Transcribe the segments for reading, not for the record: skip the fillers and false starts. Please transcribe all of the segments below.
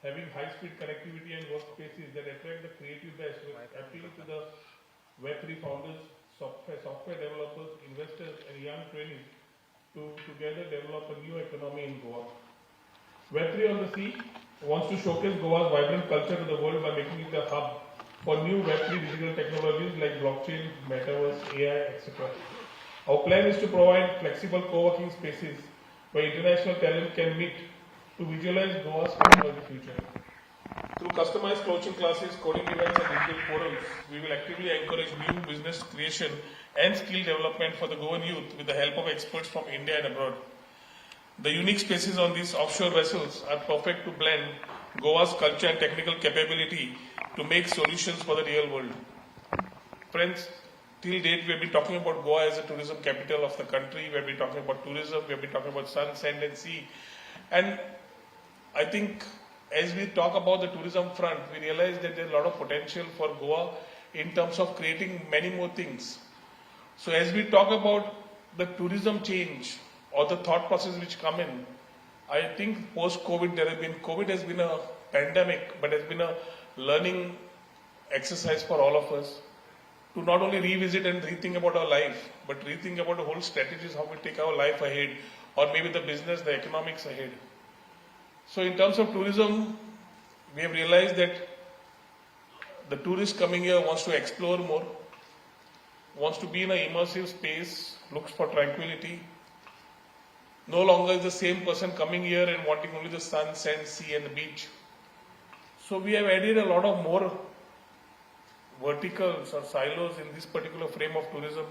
having high-speed connectivity and workspaces that attract the creative best will appeal to the Web3 founders, software developers, investors, and young trainees to together develop a new economy in Goa. Web3 on the Sea wants to showcase Goa's vibrant culture to the world by making it a hub for new Web3 digital technologies like blockchain, metaverse, AI, etc. Our plan is to provide flexible co-working spaces where international talent can meet to visualize Goa's technology future. Through customized coaching classes, coding events, and digital forums, we will actively encourage new business creation and skill development for the Goan youth with the help of experts from India and abroad. The unique spaces on these offshore vessels are perfect to blend Goa's culture and technical capability to make solutions for the real world. Friends, till date we have been talking about Goa as a tourism capital of the country. We have been talking about tourism, we have been talking about sun, sand and sea. And I think as we talk about the tourism front, we realize that there is a lot of potential for Goa in terms of creating many more things. So as we talk about the tourism change or the thought process which come in, I think post-COVID COVID has been a pandemic, but has been a learning exercise for all of us to not only revisit and rethink about our life, but rethink about the whole strategies, how we take our life ahead, or maybe the business, the economics ahead. So in terms of tourism, we have realized that the tourist coming here wants to explore more, wants to be in an immersive space, looks for tranquility. No longer is the same person coming here and wanting only the sun, sand, sea and the beach. So we have added a lot of more verticals or silos in this particular frame of tourism.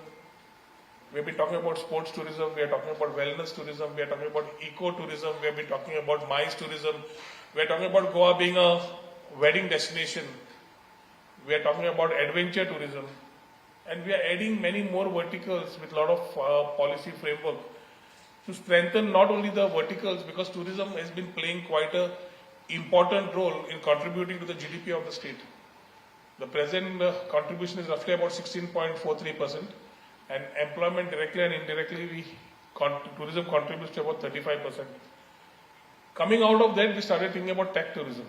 We have been talking about sports tourism, we are talking about wellness tourism, we are talking about eco-tourism, we have been talking about MICE tourism, we are talking about Goa being a wedding destination, we are talking about adventure tourism, and we are adding many more verticals with a lot of policy framework to strengthen not only the verticals, because tourism has been playing quite an important role in contributing to the GDP of the state. The present contribution is roughly about 16.43%. And employment directly and indirectly, tourism contributes to about 35%. Coming out of that, we started thinking about tech tourism.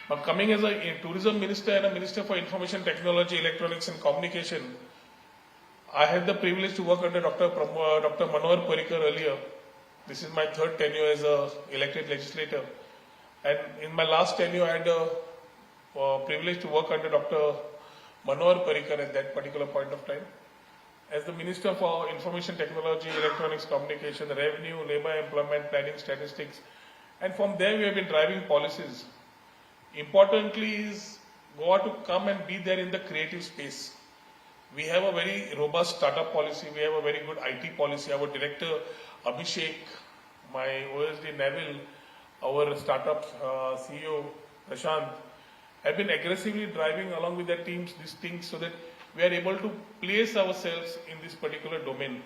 Now, coming as a tourism minister and a minister for information technology, electronics and communication, I had the privilege to work under Dr. Manohar Parrikar earlier. This is my third tenure as an elected legislator. And in my last tenure, I had the privilege to work under Dr. Manohar Parrikar at that particular point of time. As the Minister for Information Technology, Electronics, Communication, Revenue, Labour, Employment, Planning, Statistics, and from there we have been driving policies. Importantly is Goa to come and be there in the creative space. We have a very robust startup policy, we have a very good IT policy. Our director Abhishek, my OSD Neville, our startup CEO Prashant have been aggressively driving along with their teams these things so that we are able to place ourselves in this particular domain.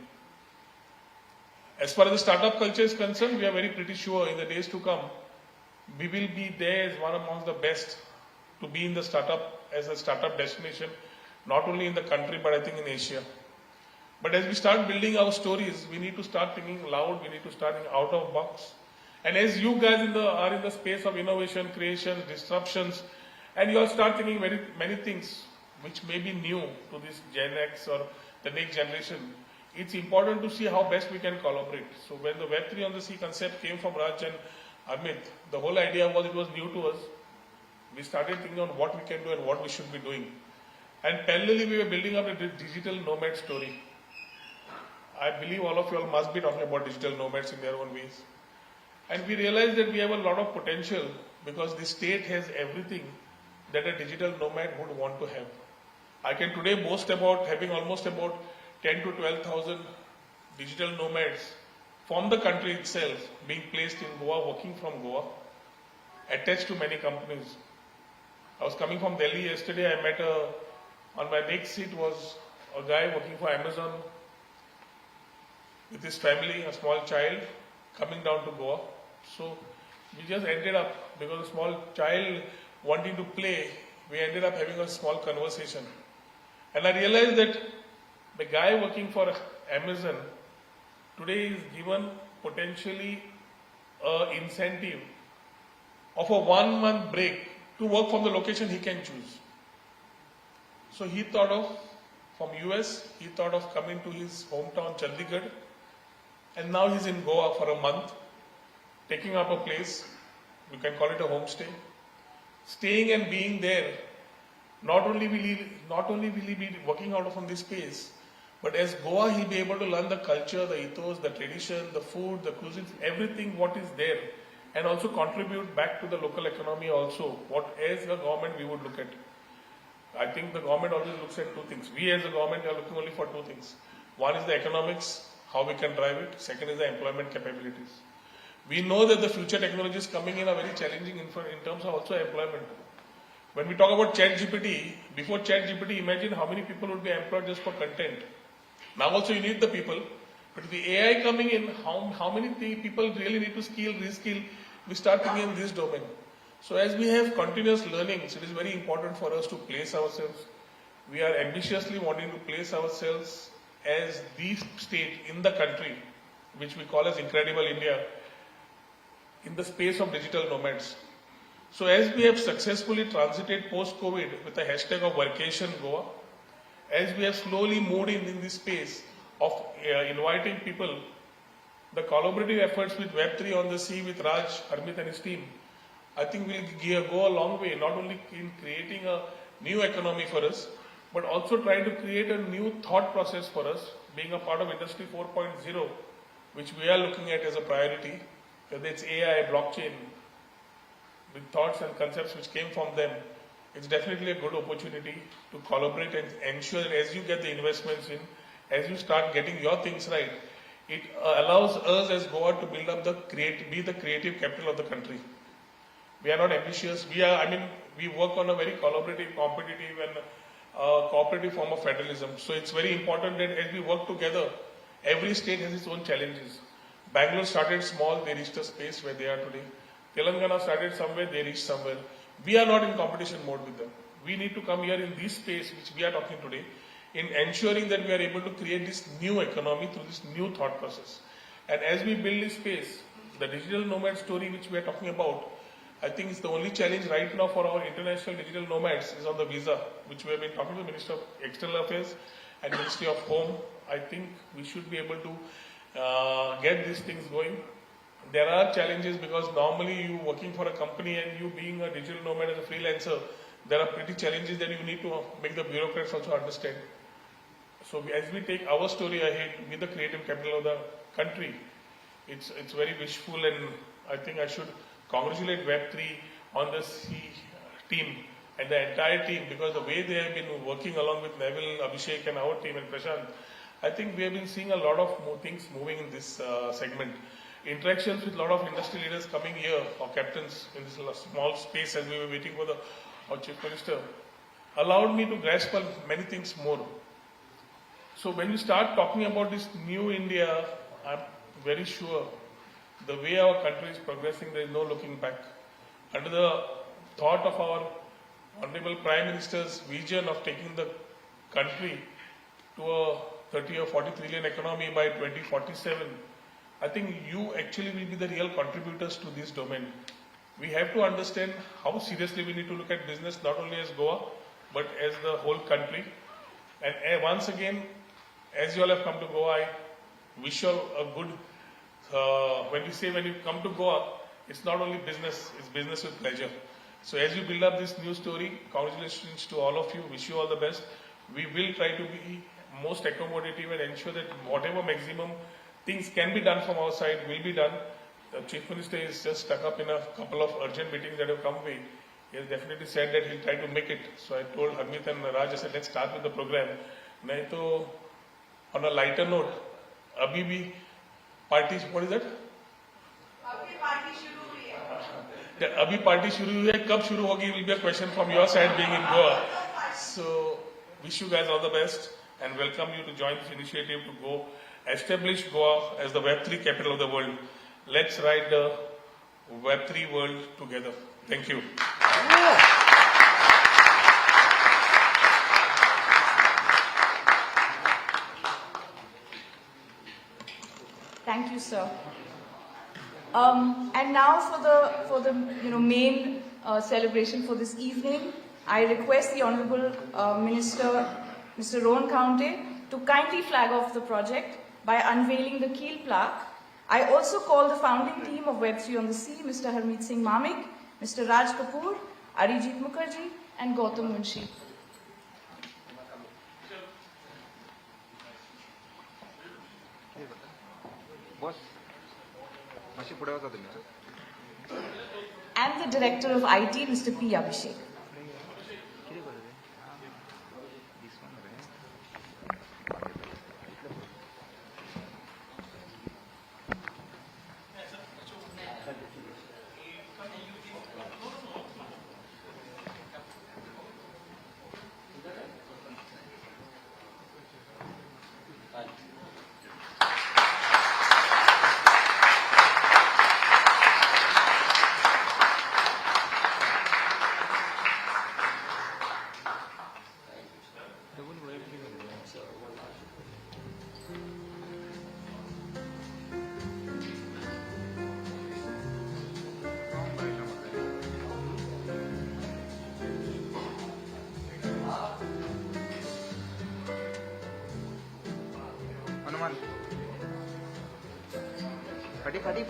As far as the startup culture is concerned, we are very pretty sure in the days to come, we will be there as one amongst the best to be in the startup, as a startup destination, not only in the country, but I think in Asia. But as we start building our stories, we need to start thinking loud, we need to start thinking out of box. And as you guys are in the space of innovation, creation, disruptions, and you all start thinking many things which may be new to this Gen X or the next generation, it's important to see how best we can collaborate. So when the Web3 on the Sea concept came from Raj and Amit, the whole idea was it was new to us. We started thinking on what we can do and what we should be doing. And parallelly we were building up a digital nomad story. I believe all of you all must be talking about digital nomads in their own ways. And we realized that we have a lot of potential because the state has everything that a digital nomad would want to have. I can today boast about having almost about 10 to 12,000 digital nomads from the country itself being placed in Goa, working from Goa, attached to many companies. I was coming from Delhi yesterday, I met on my next seat was a guy working for Amazon with his family, a small child, coming down to Goa. So we just ended up, because a small child wanting to play, we ended up having a small conversation. And I realized that the guy working for Amazon today is given potentially an incentive of a 1 month break to work from the location he can choose. So he thought of, from US, he thought of coming to his hometown Chandigarh, and now he's in Goa for a month, taking up a place, you can call it a homestay, staying and being there. Not only will he be working out from this space, but as Goa, he'll be able to learn the culture, the ethos, the tradition, the food, the cuisine, everything what is there, and also contribute back to the local economy also, what as the government we would look at. I think the government always looks at two things. We as a government are looking only for two things. One is the economics, how we can drive it. Second is the employment capabilities. We know that the future technologies coming in are very challenging in terms of also employment. When we talk about ChatGPT, before ChatGPT, imagine how many people would be employed just for content. Now also you need the people, but with the AI coming in, how many people really need to skill, reskill? We start thinking in this domain. So as we have continuous learnings, it is very important for us to place ourselves. We are ambitiously wanting to place ourselves as the state in the country, which we call as Incredible India, in the space of digital nomads. So as we have successfully transited post-COVID with the hashtag of Workation Goa, as we have slowly moved in this space of inviting people, the collaborative efforts with Web3 on the sea with Raj, Harmit and his team, I think will go a long way, not only in creating a new economy for us, but also trying to create a new thought process for us, being a part of Industry 4.0, which we are looking at as a priority, whether it's AI, blockchain, with thoughts and concepts which came from them. It's definitely a good opportunity to collaborate and ensure that as you get the investments in, as you start getting your things right, it allows us as Goa to build up be the creative capital of the country. We are not ambitious. We work on a very collaborative, competitive and cooperative form of federalism. So it's very important that as we work together, every state has its own challenges. Bangalore started small, they reached a space where they are today. Telangana started somewhere, they reached somewhere. We are not in competition mode with them. We need to come here in this space which we are talking today, in ensuring that we are able to create this new economy through this new thought process. And as we build this space, the digital nomad story which we are talking about, I think it's the only challenge right now for our international digital nomads is on the visa, which we have been talking to the Minister of External Affairs and Ministry of Home. I think we should be able to get these things going. There are challenges because normally you working for a company and you being a digital nomad as a freelancer, there are pretty challenges that you need to make the bureaucrats also understand. So as we take our story ahead with the creative capital of the country, it's very wishful, and I think I should congratulate Web3 on this team and the entire team, because the way they have been working along with Neville, Abhishek and our team and Prashant, I think we have been seeing a lot of more things moving in this segment. Interactions with a lot of industry leaders coming here, or captains in this small space as we were waiting for our Chief Minister, allowed me to grasp many things more. So when we start talking about this new India, I'm very sure the way our country is progressing, there is no looking back. Under the thought of our Honorable Prime Minister's vision of taking the country to a 30 or 40 trillion economy by 2047, I think you actually will be the real contributors to this domain. We have to understand how seriously we need to look at business, not only as Goa, but as the whole country. And once again, as you all have come to Goa, I wish you all a good, when you come to Goa, it's not only business, it's business with pleasure. So as you build up this new story, congratulations to all of you, wish you all the best. We will try to be most accommodative and ensure that whatever maximum things can be done from our side will be done. The Chief Minister is just stuck up in a couple of urgent meetings that have come away. He has definitely said that he'll try to make it. So I told Harmit and Raj, I said, let's start with the program. Nahi to, on a lighter note, abhi bhi party, what is that? Abhi party shuru hui hai. Abhi party shuru hui hai, kab shuru hogi will be a question from your side being in Goa. So wish you guys all the best and welcome you to join this initiative to go establish Goa as the Web3 capital of the world. Let's ride the Web3 world together. Thank you. Thank you, sir. And now for the main celebration for this evening, I request the Honourable Minister, Mr. Rohan County, to kindly flag off the project by unveiling the keel plaque. I also call the founding team of Web3 on the Sea, Mr. Harmeet Singh Mamik, Mr. Raj Kapoor, Arijit Mukherjee, and Gautam Munshi. And the Director of IT, Mr. P. Abhishek.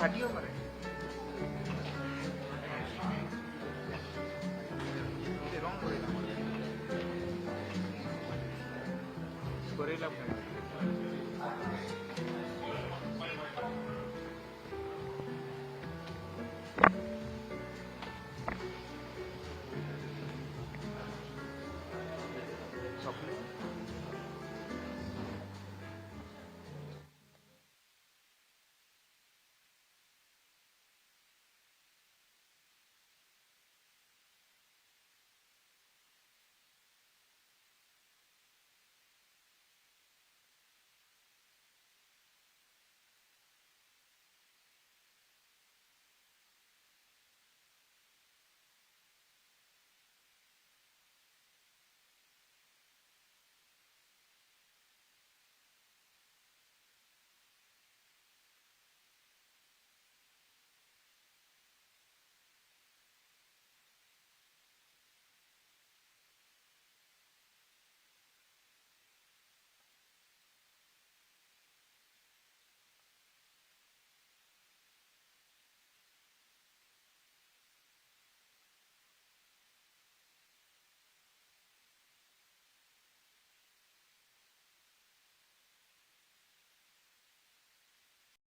फाटी हो मारे wrong करेला